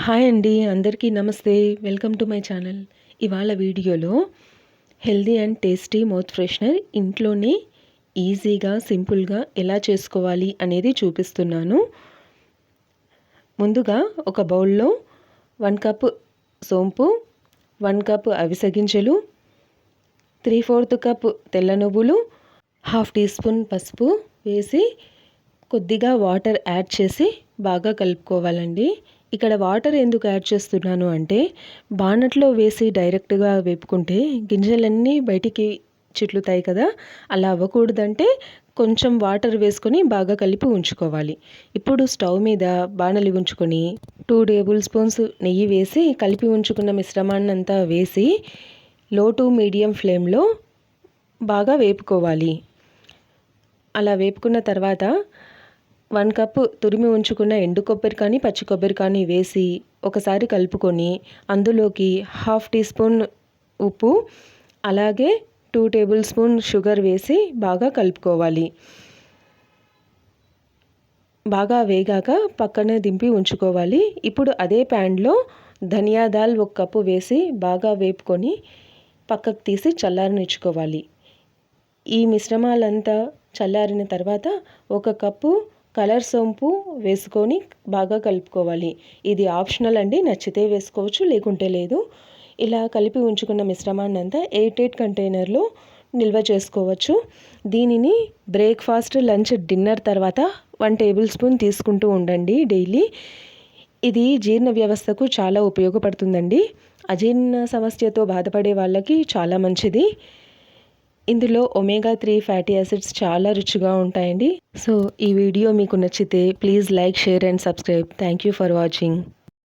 Hi అండి, అందరికీ నమస్తే. Welcome to my channel. ఇవాళ వీడియోలో healthy and tasty mouth freshener ఇంట్లోనే ఈజీగా సింపుల్గా ఎలా చేసుకోవాలి అనేది చూపిస్తున్నాను. ముందుగా ఒక బౌల్లో 1 కప్ సోంపు, 1 కప్ అవిసె గింజలు, 3/4 కప్ తెల్ల నువ్వులు, 1/2 టీ స్పూన్ పసుపు వేసి కొద్దిగా వాటర్ యాడ్ చేసి బాగా కలుపుకోవాలండి. ఇక్కడ వాటర్ ఎందుకు యాడ్ చేస్తున్నాను అంటే, బాణట్లో వేసి డైరెక్ట్గా వేపుకుంటే గింజలన్నీ బయటికి చిట్లుతాయి కదా, అలా అవ్వకూడదంటే కొంచెం వాటర్ వేసుకొని బాగా కలిపి ఉంచుకోవాలి. ఇప్పుడు స్టవ్ మీద బాణలి ఉంచుకొని 2 టేబుల్ స్పూన్స్ నెయ్యి వేసి కలిపి ఉంచుకున్న మిశ్రమాన్ని అంతా వేసి లో టు మీడియం ఫ్లేమ్లో బాగా వేపుకోవాలి. అలా వేపుకున్న తర్వాత 1 కప్ తురిమి ఉంచుకున్న ఎండు కొబ్బరి కానీ పచ్చి కొబ్బరి కానీ వేసి ఒకసారి కలుపుకొని అందులోకి 1/2 టీ స్పూన్ ఉప్పు, అలాగే 2 టేబుల్ స్పూన్ షుగర్ వేసి బాగా కలుపుకోవాలి. బాగా వేగాక పక్కనే దింపి ఉంచుకోవాలి. ఇప్పుడు అదే ప్యాన్లో ధనియా దాల్ 1 కప్పు వేసి బాగా వేపుకొని పక్కకు తీసి చల్లారనిచ్చుకోవాలి. ఈ మిశ్రమాలంతా చల్లారిన తర్వాత 1 కప్పు కలర్ సోంపు వేసుకొని బాగా కలుపుకోవాలి. ఇది ఆప్షనల్ అండి, నచ్చితే వేసుకోవచ్చు లేకుంటే లేదు. ఇలా కలిపి ఉంచుకున్న మిశ్రమాన్ని అంతా ఎయిర్టైట్ కంటైనర్లో నిల్వ చేసుకోవచ్చు. దీనిని బ్రేక్ఫాస్ట్, లంచ్, డిన్నర్ తర్వాత 1 టేబుల్ స్పూన్ తీసుకుంటూ ఉండండి డైలీ. ఇది జీర్ణ వ్యవస్థకు చాలా ఉపయోగపడుతుందండి. అజీర్ణ సమస్యతో బాధపడే వాళ్ళకి చాలా మంచిది. ఇందులో ఒమేగా 3 ఫ్యాటీ యాసిడ్స్ చాలా రుచిగా ఉంటాయండి. సో ఈ వీడియో మీకు నచ్చితే please like, share and subscribe. Thank you for watching.